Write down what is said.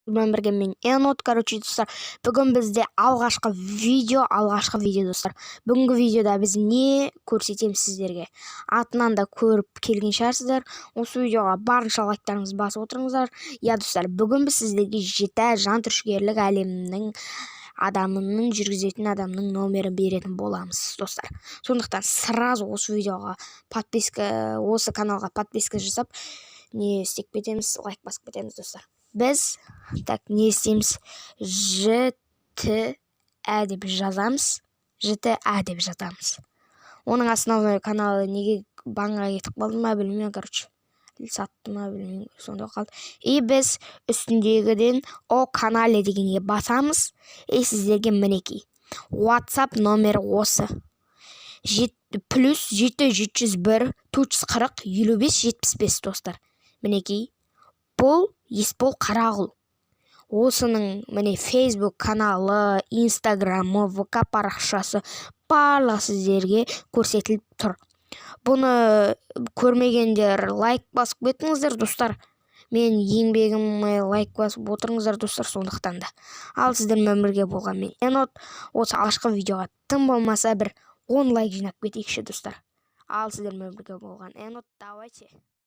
Мен бірге мен Енот, достар. Бүгін бізде алғашқы видео, достар. Бүгінгі видеода біз не көрсетеміз сіздерге? Атынан да көріп келген шығарсыздар. Осы видеоға барынша лайктарыңызды басып отырыңыздар. Я, достар, бүгін біз сіздерге жеті жан түршігерлік әлемнің адамының жүргізетін адамның номерін беретін боламыз, достар. Сондықтан сразу осы видеоға осы каналға подписка жасап, не істеп кетеміз, лайк басып кетеміз, достар. Біз не істейміз? ЖТА деп жазамыз. Оның основной каналы неге банға кетіп қалды ма білмеймін, сатты ма білмеймін, сонда қалды. И біз үстіндегіден о канале дегенге басамыз. И сіздерге мінекей WhatsApp номері осы. +7 701 440 55 75, достар. Мінекей. Бұл Есбол Қарағұл. Осының міне Facebook каналы, Instagramы, ВК парақшасы барлығы сіздерге көрсетіліп тұр. Бұны көрмегендер лайк басып кетіңіздер, достар. Мен еңбегіме лайк басып отырыңыздар, достар, сондықтан да. Ал сіздермен бірге болған мен Енот. Осы алғашқы видеоға тым болмаса бір 10 лайк жинап кетейікші, достар. Ал сіздермен бірге болған Енот, давайте.